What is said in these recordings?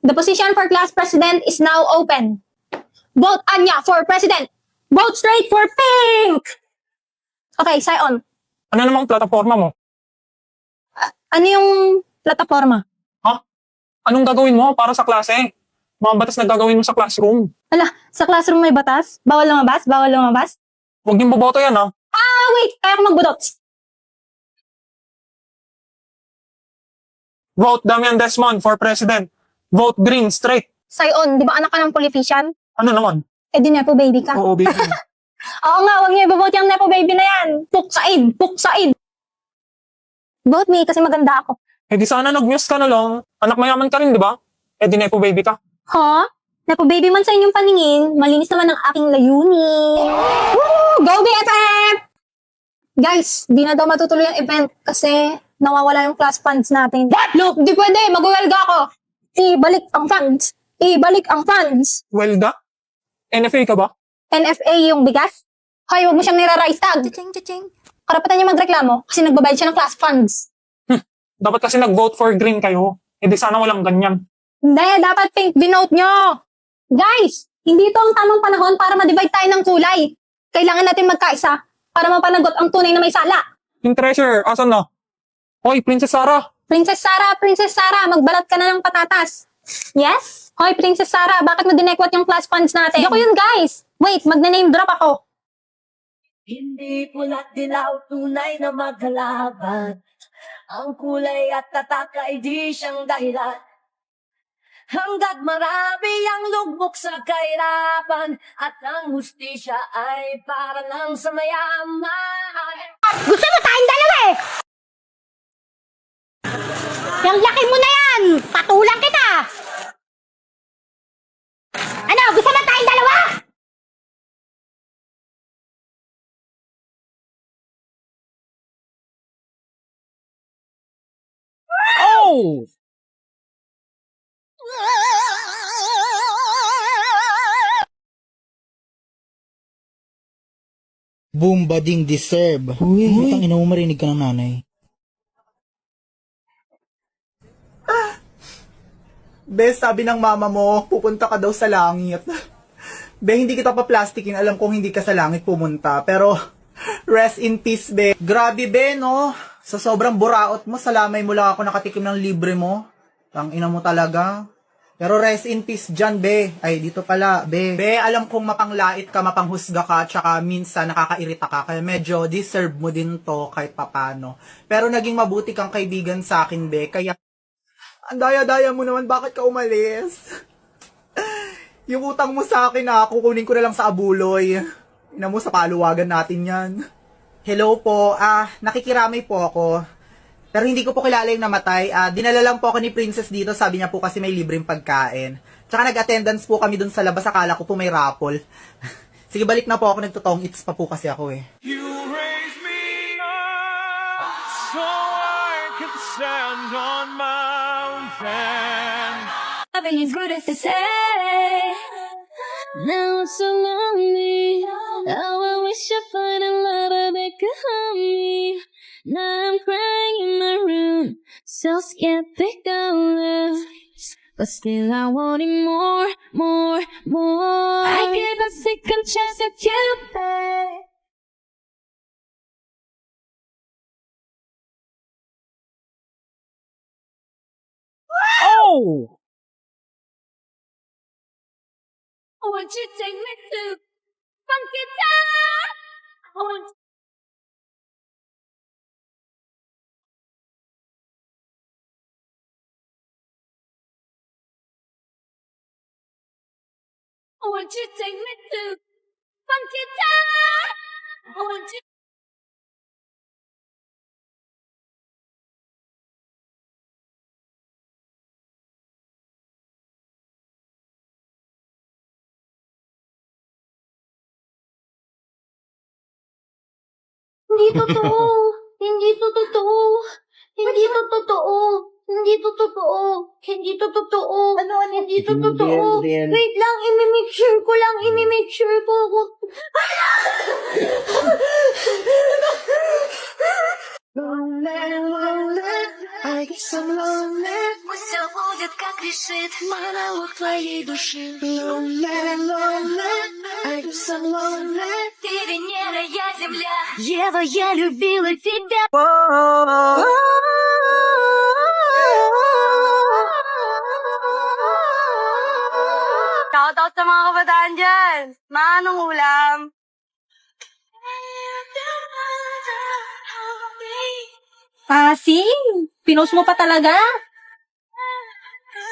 The position for class president is now open. Vote Anya for president. Vote straight for pink! Okay, Sion. Ano namang plataforma mo? Ano yung plataforma? Ha? Anong gagawin mo para sa klase? Mga batas na gagawin mo sa classroom. Ala, sa classroom may batas? Bawal lumabas? Bawal lumabas? Huwag niyong boboto yan, ha? Ah, wait! Kaya ko magbudot. Vote Damian Desmond for president. Vote green, straight. Sion, di ba anak ka ng politician? Ano naman? Eh di Nepo baby ka. Oo, baby. Oo nga, huwag niyo ibobote yung Nepo baby na yan. Puksain! Puksain! Vote me kasi maganda ako. Eh di sana nag-muse ka na lang. Anak mayaman ka rin, di ba? Eh di nepo baby ka. Ha? Nepo baby man sa inyong paningin, malinis naman ang aking layunin. Woo! Go BFF! Guys, di na daw matutuloy ang event kasi nawawala yung class funds natin. What? Look, di pwede. Mag-welga ako. Ibalik ang funds. Ibalik ang funds. Welga? NFA ka ba? NFA yung bigas? Hoy, huwag mo siyang nira-rice tag. Ching. Karapatan niya magreklamo kasi nagbabayad siya ng class funds. Dapat kasi nag-vote for green kayo. Eh di sana walang ganyan. Hindi, dapat pink binote nyo. Guys, hindi ito ang tamang panahon para ma-divide tayo ng kulay. Kailangan natin magkaisa para mapanagot ang tunay na may sala. Yung treasure, asan na? Hoy, Princess Sarah. Princess Sarah, magbalat ka na ng patatas. Yes? Hoy, Princess Sarah, bakit mo dinekwat yung class funds natin? Ako yun, guys. Wait, magna-name drop ako. Hindi pula't dilaw, tunay na maghalaban. Ang kulay at tatak ay di siyang dahilan. Hanggat marami ang lugmok sa kahirapan at ang hustisya ay para lang sa mayaman. Gusto mo tayong dalawa eh! Yung laki mo na yan! Patulang kita! Ano? Gusto mo tayong dalawa? Oh! Boom, bading, deserve. Uy, utang ina mo, marinig ka ng nanay. Be, sabi ng mama mo, pupunta ka daw sa langit. Be, hindi kita pa-plastikin. Alam kong hindi ka sa langit pumunta. Pero, rest in peace, be. Grabe, be, no? Sa sobrang buraot mo, sa lamay mo lang ako nakatikim ng libre mo. Tangina mo talaga. Pero rest in peace dyan, be. Ay, dito pala, be. Be, alam kong mapanglait ka, mapanghusga ka, tsaka minsan nakakairita ka. Kaya medyo deserve mo din to kahit papano. Pero naging mabuti kang kaibigan sa akin, be. Kaya, ang daya-daya mo naman, bakit ka umalis? Yung utang mo sa akin kukunin ko na lang sa abuloy. Ina mo, sa paluwagan natin yan. Hello po, nakikiramay po ako. Pero hindi ko po kilala yung namatay. Dinala lang po ako ni Princess dito, sabi niya po kasi may libreng pagkain. Tsaka nag-attendance po kami dun sa labas, akala ko po may raffle. Sige, balik na po ako, nagtotong its pa po kasi ako eh. You raise me up so I can stand on mountains. Nothing is good as to say. Now it's so lonely. How I wish I find a lover that could hold me. Now I'm crying in my room, so scared to go love. But still I want it more. I give a second chance at you, babe. Oh! Won't you take me to funky town? Won't you take me to funky town? Won't you? Hindi totoo. Hindi to totoo. Hindi to totoo. Hindi to totoo. Hindi to totoo. Ano? Hindi to totoo. Wait lang, imi-make sure ko lang. Imi-make sure ko. Все будет, как решит монолог твоей души. Ты Венера, я Земля. Ева, я любила тебя. Shoutout sa mga kabataan dyan. Manong ulam. Pasing! Pinost mo pa talaga?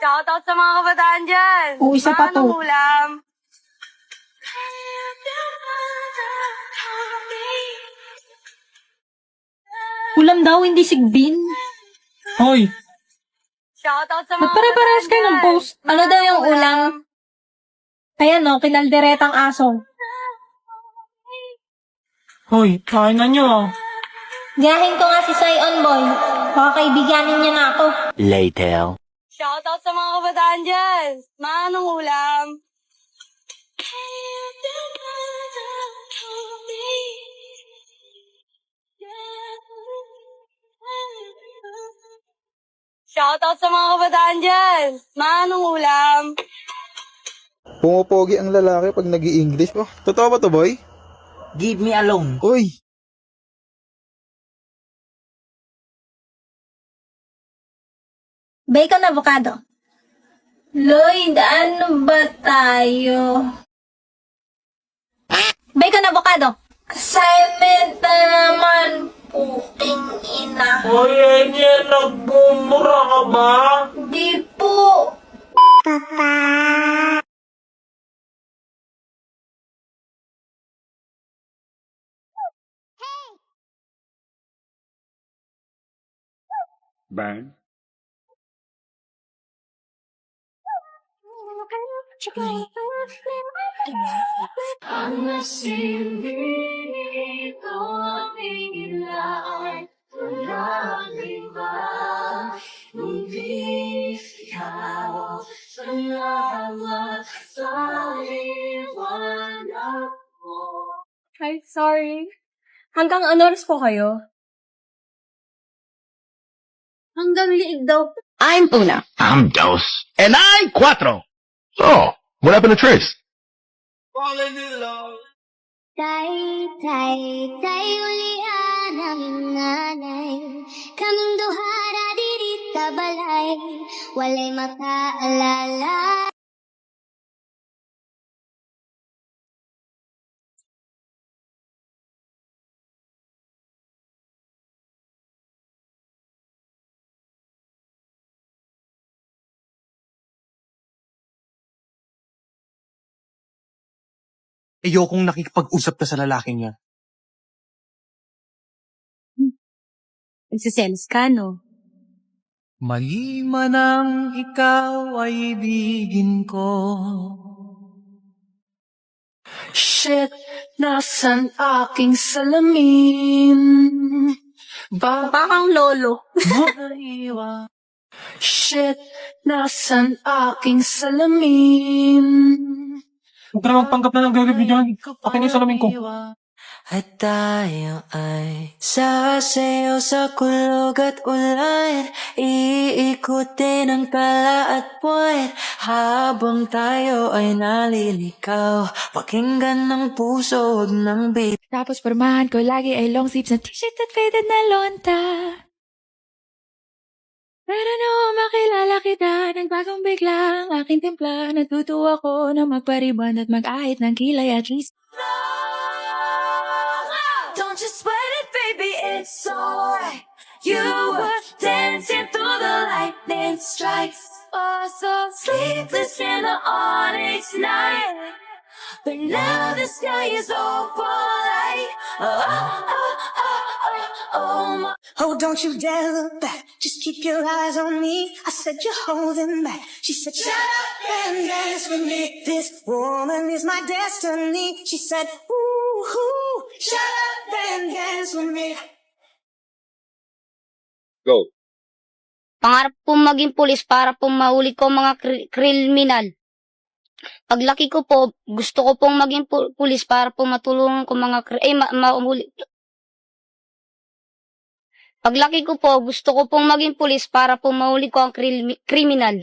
Shoutout sa mga kabataan dyan. Oo, isa pa to. Manong ulam. Ulam daw, hindi sigbin. Hoy, Shoutout sa mga Magpare-parehas kayo ng post. Ano daw yung ulam? Ayan no, kinalderetang aso. hoy, kain na nyo. Gayahin ko nga si Sion Boy. Baka kaibiganin niya na ako. Later. Shoutout sa mga kabataan dyan. Manong ulam. Shoutout sa mga kabataan dyan. Manong ulam. Pumapogi ang lalaki pag nag english Oh, totoo ba to, boy? Give me alone. Uy! Bacon avocado. Lloyd, ano ba tayo? Bacon avocado. Assignment na naman. Puking ina. Hoy, Enye, nagbumura ka ba? Di po. Bang. Ang nasindito aming ilaan, walang iba, kundi ikaw. Salamat sa liwanag mo. Hi, sorry. Hanggang ano oras po kayo? Hanggang liig daw. I'm Una. I'm Dos. And I'm Cuatro. Oh, what happened to Trace? Tay, ulian ang nanay. Kaming duhara diri sa balay. Walay makaalala. Ayokong nakikipag-usap ka sa lalaking yan. Nagsiselos ka, no? Mali man ang ikaw ay ibigin ko. Shit, nasan aking salamin? Parang lolo. Naiwan. Shit, nasan aking salamin? Huwag ka na magpanggap na nagre-review dyan. Akin yung salamin ko. At tayo ay sasayaw sa kulog at ulan. Iikutin ang tala at puwet habang tayo ay nalilikaw. Pakinggan ng puso, huwag ng beat. Tapos pormahan ko lagi ay long sleeves na t-shirt at faded na lonta. Pero no, makilala kita, nagbagong bigla ang aking timpla. Natuto ako na magpariban at mag-ahit ng kilay at least. Don't you sweat it, baby, it's alright. You were dancing through the lightning strikes. Oh, so Sleepless in the onyx night. But now the sky is opalite. Oh, oh, oh, oh, oh, my. Oh, don't you dare look back. Just keep your eyes on me. I said you're holding back. She said, shut up and dance with me. This woman is my destiny. She said, ooh, shut up and dance with me. Go. Pangarap po maging pulis para po mahuli ko mga kriminal. Paglaki ko po, gusto ko pong maging pulis para po matulungan ko mga mahuli. Paglaki ko po, gusto ko pong maging pulis para po mahuli ko ang kriminal.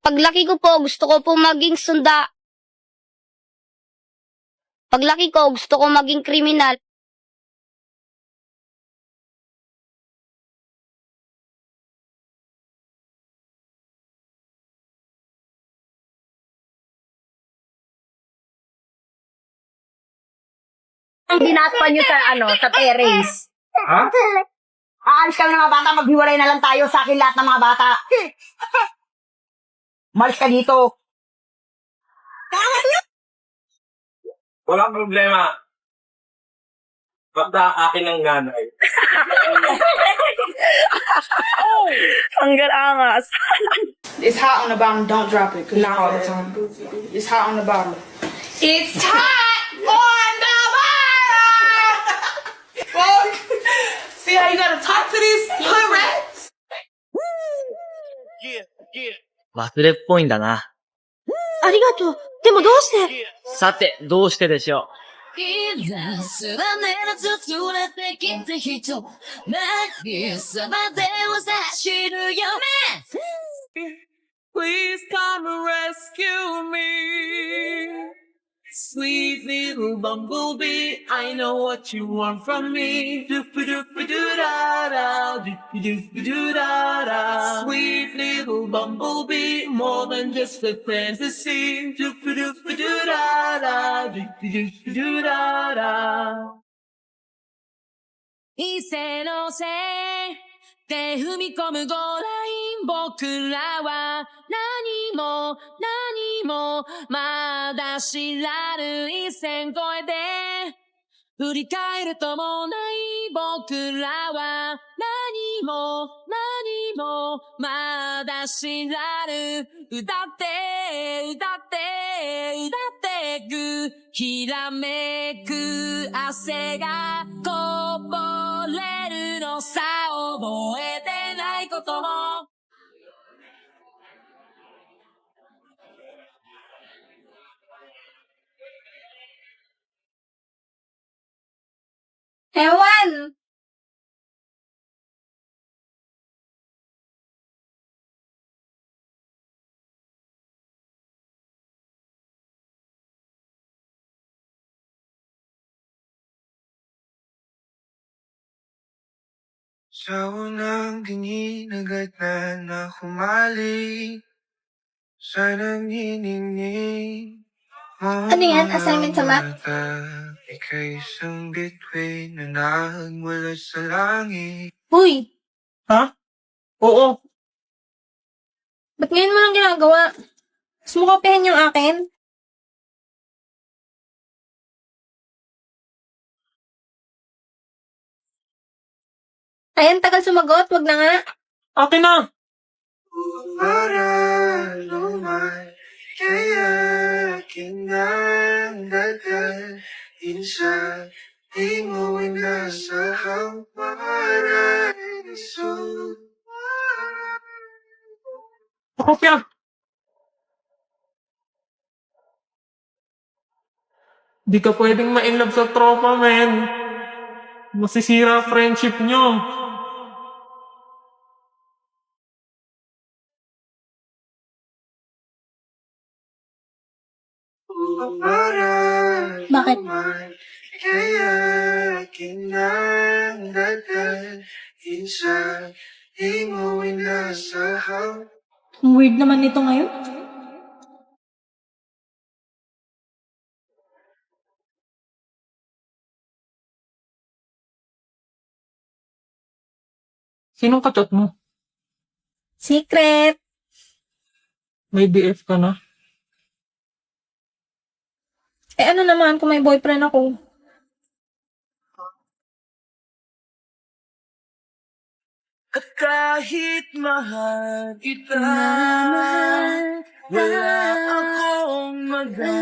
Paglaki ko po, gusto ko pong maging Paglaki ko, gusto ko maging kriminal. Dinatpan nyo sa terrace. Ha? Aalis kami ng mga bata, maghiwalay na lang tayo sa akin lahat ng mga bata. Malis ka dito. Walang problema. Basta akin ang nanay. Hanggang angas. It's hot on the bottom, don't drop it, cause not all the time. It's hot on the bottom. It's hot on the bottom! See how you gotta talk to these hood rats? 忘れっぽいんだな。ありがとう。でもどうしてさて、どうしてでしょいざすらねらず連れてきた人何様でを走る夢 Please come and rescue me. Sweet little bumblebee, I know what you want from me. Doop-a-doop-a-doo-da-da, doop-a-doop-a-doo-da-da. Sweet little bumblebee, more than just a fantasy. Doop-a-doop-a-doo-da-da, doop-a-doop-a-doo-da-da. 一斉のせいで踏み込むゴーライン僕らは何もまだ知らぬ一線越えて振り返るともない僕らは何もまだ知らぬ歌ってくひらめく汗がこぼれるのさ覚えてないこともEwan! Sa unang tingin agad na humalik sa nanginingning. Ano yan? Assignment sa math? Ika'y isang bituin na nagmula sa langit. Uy! Ha? Oo. Ba't ngayon mo lang ginagawa? Gusto mo kopyahin yung akin? Ayan, tagal sumagot. Wag na nga. Akin na. Para luman, kaya kinandagal. Insan, di mo nasa hamparan. Kopya. Di ka pwedeng ma-inlove sa tropa, men. Masisira friendship nyo. Bakit? Kaya kinandagal. Insan, di mo nasa hamparan. Ang weird naman nito ngayon. Sinong kachat mo? Secret! May BF ka na? Eh ano naman kung may boyfriend ako? At kahit mahal kita, wala akong magagawa.